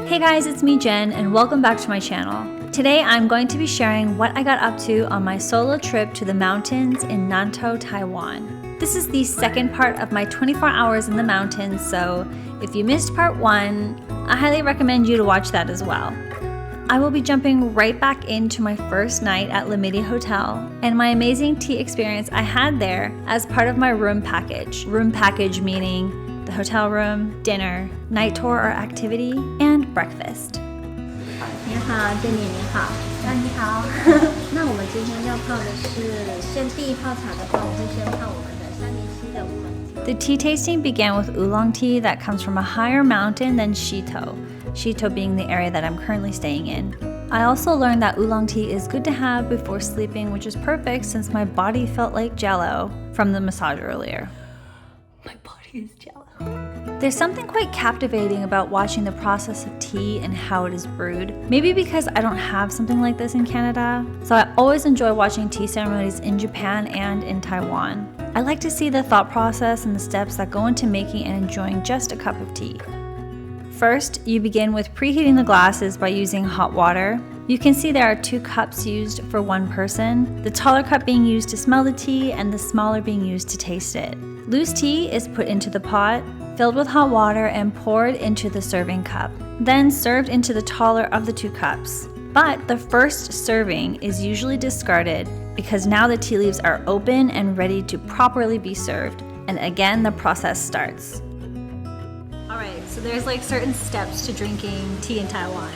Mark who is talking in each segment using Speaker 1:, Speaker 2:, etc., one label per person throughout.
Speaker 1: Hey guys, it's me Jen and welcome back to my channel. Today I'm going to be sharing what I got up to on my solo trip to the mountains in Nantou, Taiwan. This is the second part of my 24 hours in the mountains, so if you missed part 1, I highly recommend you to watch that as well. I will be jumping right back into my first night at Le Midi Hotel and my amazing tea experience I had there as part of my room package. Room package meaning the hotel room, dinner, night tour or activity, and breakfast.
Speaker 2: 你好，经理你好。你好。那我们今天要泡的是第一泡茶的话，我会先泡我们的山梨溪的乌龙。
Speaker 1: The tea tasting began with oolong tea that comes from a higher mountain than Shito, Shito being the area that I'm currently staying in. I also learned that oolong tea is good to have before sleeping, which is perfect since my body felt like jello from the massage earlier. My body is jello. There's something quite captivating about watching the process of tea and how it is brewed. Maybe because I don't have something like this in Canada, so I always enjoy watching tea ceremonies in Japan and in Taiwan. I like to see the thought process and the steps that go into making and enjoying just a cup of tea. First, you begin with preheating the glasses by using hot water. You can see there are 2 cups used for one person, the taller cup being used to smell the tea and the smaller being used to taste it. Loose tea is put into the pot, filled with hot water and poured into the serving cup, then served into the taller of the 2 cups. But the first serving is usually discarded because now the tea leaves are open and ready to properly be served, and again the process starts. Alright, so there's like certain steps to drinking tea in Taiwan.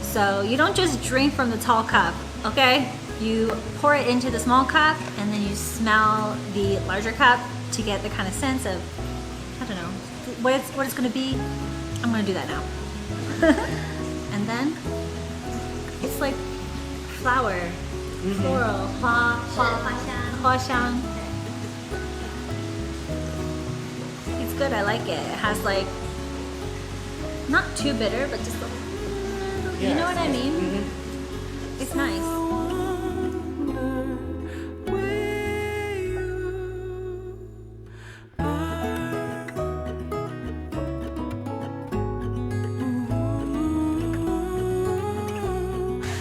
Speaker 1: So you don't just drink from the tall cup, okay? You pour it into the small cup and then you smell the larger cup to get the kind of sense of, I don't know, what it's gonna be. I'm gonna do that now. And then it's like flower, floral, 花香. It's good, I like it. It has like, not too bitter, but just a little, you know what I mean? It's nice.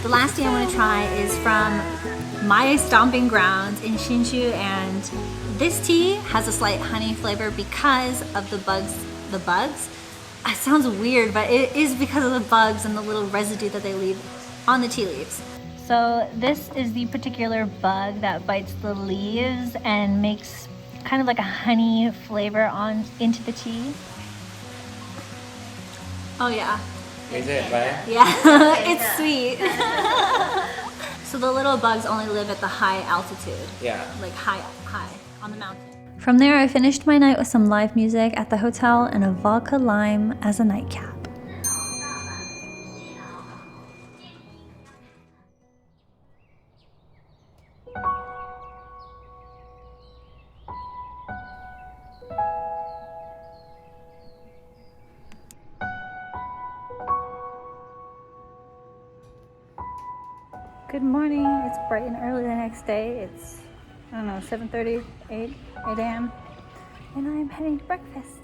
Speaker 1: The last tea I want to try is from my stomping grounds in Hsinchu, and this tea has a slight honey flavor because of the bugs. The bugs? It sounds weird, but it is because of the bugs and the little residue that they leave on the tea leaves. So this is the particular bug that bites the leaves and makes kind of like a honey flavor into the tea. Oh yeah.
Speaker 3: Is it, right?
Speaker 1: Yeah, it's sweet. So the little bugs only live at the high altitude.
Speaker 3: Yeah. Like
Speaker 1: high on the mountain. From there, I finished my night with some live music at the hotel and a vodka lime as a nightcap. Good morning. It's bright and early the next day. It's, I don't know, 7:30, 8 a.m. and I'm heading to breakfast.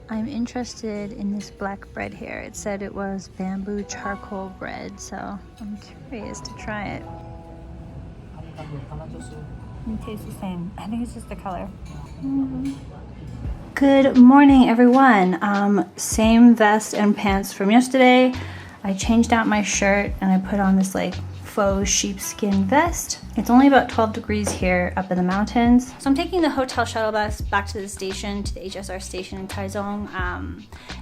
Speaker 1: I'm interested in this black bread here. It said it was bamboo charcoal bread, so I'm curious to try it. It tastes the same. I think it's just the color. Good morning, everyone. Same vest and pants from yesterday. I changed out my shirt and I put on this like faux sheepskin vest. It's only about 12 degrees here up in the mountains. So I'm taking the hotel shuttle bus back to the station, to the HSR station in Taichung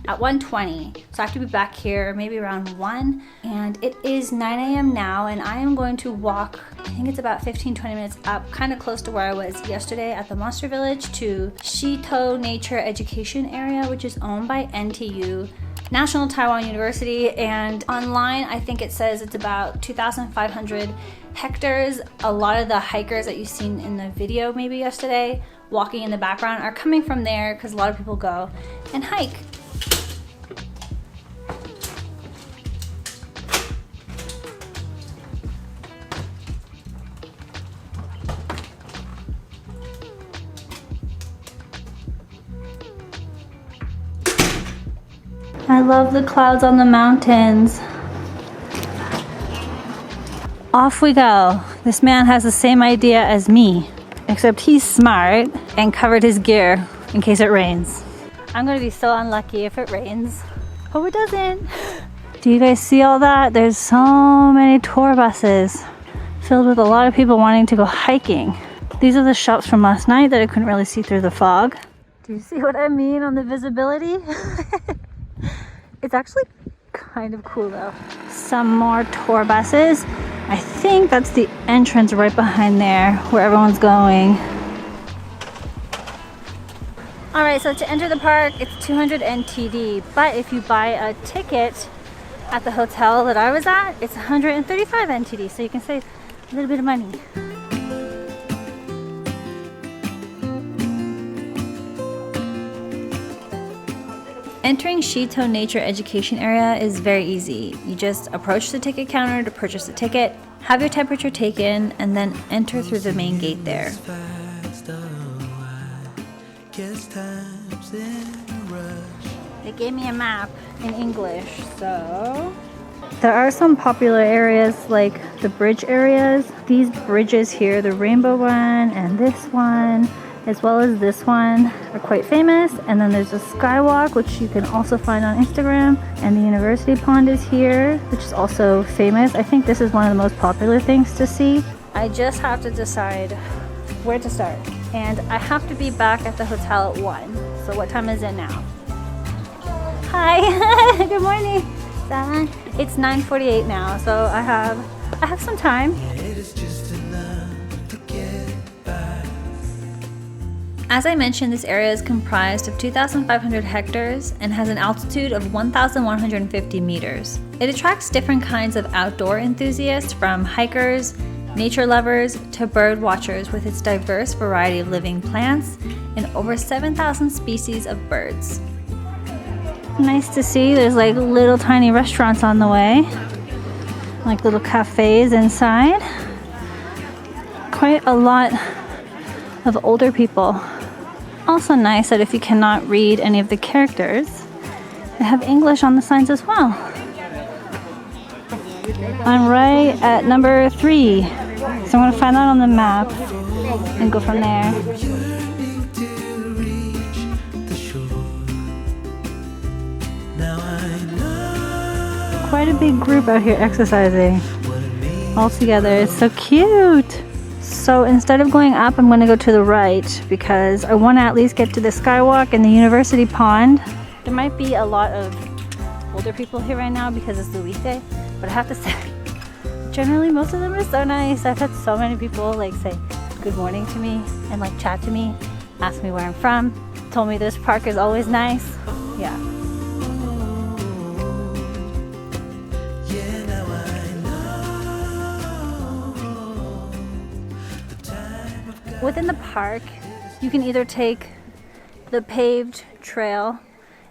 Speaker 1: at 1:20. So I have to be back here maybe around 1. And it is 9 a.m. now and I am going to walk, I think it's about 15-20 minutes up, kind of close to where I was yesterday at the Monster Village, to Shito Nature Education Area, which is owned by NTU, National Taiwan University, and online I think it says it's about 2,500 hectares. A lot of the hikers that you've seen in the video maybe yesterday walking in the background are coming from there because a lot of people go and hike. I love the clouds on the mountains. Off we go. This man has the same idea as me, except he's smart and covered his gear in case it rains. I'm gonna be so unlucky if it rains. Hope it doesn't. Do you guys see all that? There's so many tour buses filled with a lot of people wanting to go hiking. These are the shops from last night that I couldn't really see through the fog. Do you see what I mean on the visibility? It's actually kind of cool though. Some more tour buses. I think that's the entrance right behind there where everyone's going. Alright, so to enter the park, it's 200 NTD, but if you buy a ticket at the hotel that I was at, it's 135 NTD, so you can save a little bit of money. Entering Shito Nature Education Area is very easy. You just approach the ticket counter to purchase a ticket, have your temperature taken, and then enter through the main gate there. They gave me a map in English, so... There are some popular areas like the bridge areas. These bridges here, the rainbow one and this one, as well as this one, are quite famous. And then there's a skywalk, which you can also find on Instagram. And the university pond is here, which is also famous. I think this is one of the most popular things to see. I just have to decide where to start. And I have to be back at the hotel at 1. So what time is it now? Hi, good morning. It's 9:48 now, so I have some time. As I mentioned, this area is comprised of 2,500 hectares and has an altitude of 1,150 meters. It attracts different kinds of outdoor enthusiasts, from hikers, nature lovers, to bird watchers, with its diverse variety of living plants and over 7,000 species of birds. Nice to see. There's like little tiny restaurants on the way, like little cafes inside. Quite a lot of older people. Also nice that if you cannot read any of the characters, they have English on the signs as well. I'm right at number 3, so I'm going to find that on the map and go from there. Quite a big group out here exercising all together. It's so cute. So instead of going up, I'm going to go to the right because I want to at least get to the skywalk and the university pond. There might be a lot of older people here right now because it's the weekday, but I have to say, generally most of them are so nice. I've had so many people like say good morning to me and like chat to me, ask me where I'm from, told me this park is always nice. Yeah. Within the park, you can either take the paved trail.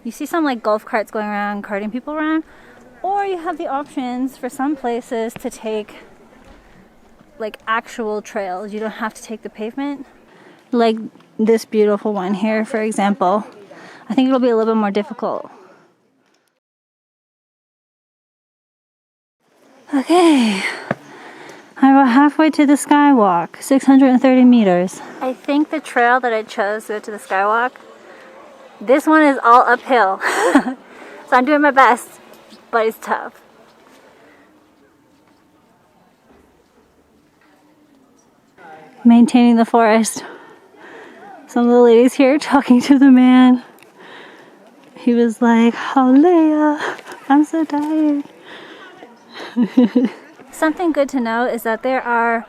Speaker 1: You see some like golf carts going around, carting people around, or you have the options for some places to take like actual trails. You don't have to take the pavement. Like this beautiful one here, for example. I think it'll be a little bit more difficult. Okay. I'm about halfway to the skywalk, 630 meters. I think the trail that I chose to go to the skywalk, this one is all uphill. So I'm doing my best, but it's tough. Maintaining the forest. Some of the ladies here talking to the man. He was like, "Oh, Leia, I'm so tired." Something good to know is that there are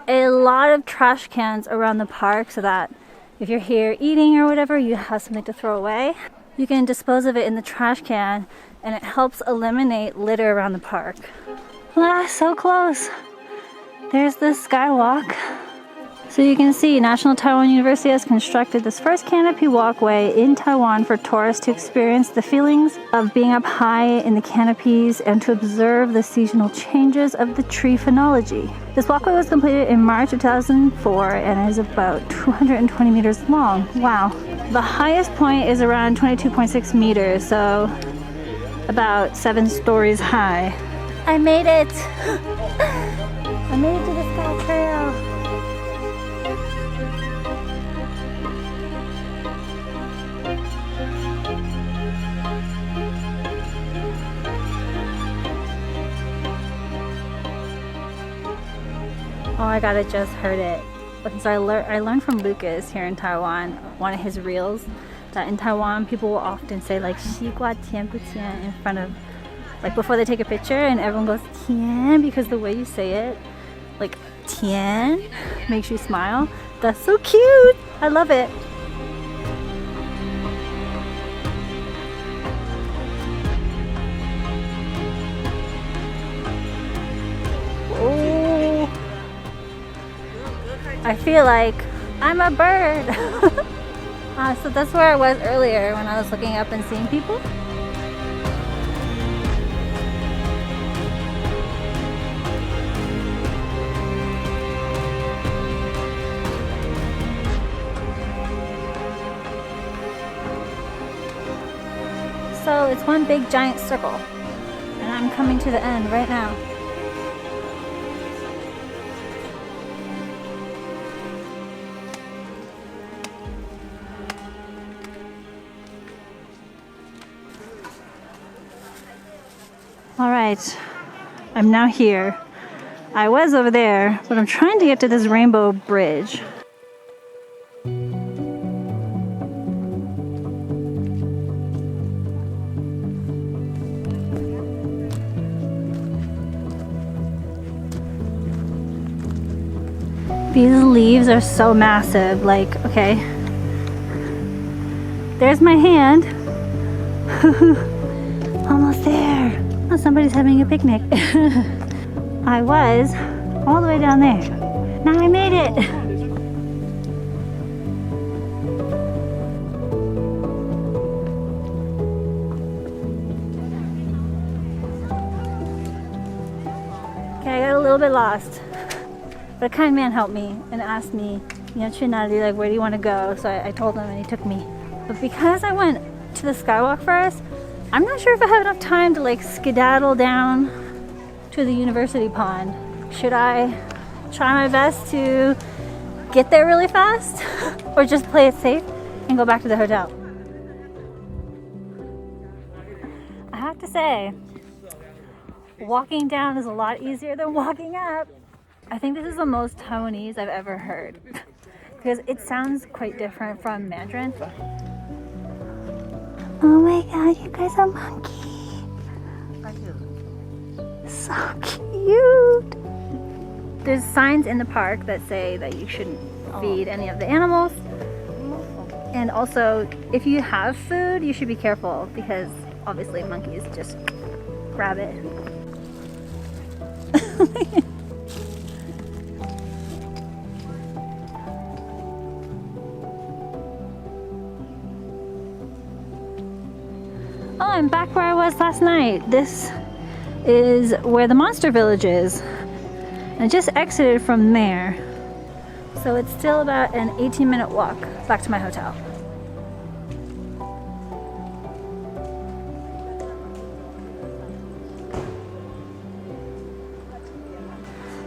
Speaker 1: a lot of trash cans around the park, so that if you're here eating or whatever, you have something to throw away. You can dispose of it in the trash can, and it helps eliminate litter around the park. Ah, so close. There's the skywalk. So you can see National Taiwan University has constructed this first canopy walkway in Taiwan for tourists to experience the feelings of being up high in the canopies and to observe the seasonal changes of the tree phenology. This walkway was completed in March 2004 and is about 220 meters long. Wow. The highest point is around 22.6 meters, so about 7 stories high. I made it! I made it to the Sky Trail. Oh my god, I just heard it. Because I learned from Lucas here in Taiwan, one of his reels, that in Taiwan people will often say like 西瓜甜不甜 in front of, like before they take a picture, and everyone goes 甜 because the way you say it, like 甜 makes you smile. That's so cute! I love it! Oh, I feel like I'm a bird! So that's where I was earlier when I was looking up and seeing people. So it's one big giant circle, and I'm coming to the end right now. All right, I'm now here. I was over there, but I'm trying to get to this rainbow bridge. These leaves are so massive, like, okay. There's my hand. Almost there. Oh, somebody's having a picnic. I was all the way down there. Now I made it. Okay, I got a little bit lost. But a kind man helped me and asked me, you know, 去哪里, like, where do you want to go? So I told him and he took me. But because I went to the skywalk first, I'm not sure if I have enough time to like skedaddle down to the university pond. Should I try my best to get there really fast or just play it safe and go back to the hotel? I have to say, walking down is a lot easier than walking up. I think this is the most Taiwanese I've ever heard because it sounds quite different from Mandarin. Oh my god, you guys are monkey. So cute. There's signs in the park that say that you shouldn't feed any of the animals. And also, if you have food, you should be careful because obviously monkeys just grab it. Oh, I'm back where I was last night. This is where the monster village is. I just exited from there. So it's still about an 18-minute walk back to my hotel.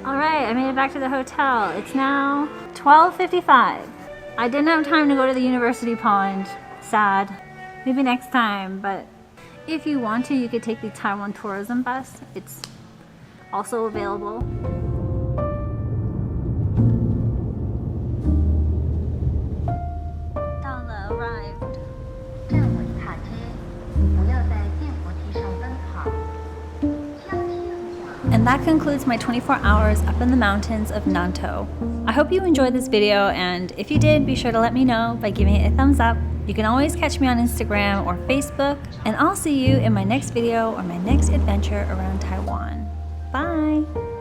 Speaker 1: All right, I made it back to the hotel. It's now 12:55. I didn't have time to go to the university pond. Sad. Maybe next time, but if you want to, you could take the Taiwan tourism bus. It's also available. Arrived. And that concludes my 24 hours up in the mountains of Nantou. I hope you enjoyed this video, and if you did, be sure to let me know by giving it a thumbs up. You can always catch me on Instagram or Facebook, and I'll see you in my next video or my next adventure around Taiwan. Bye!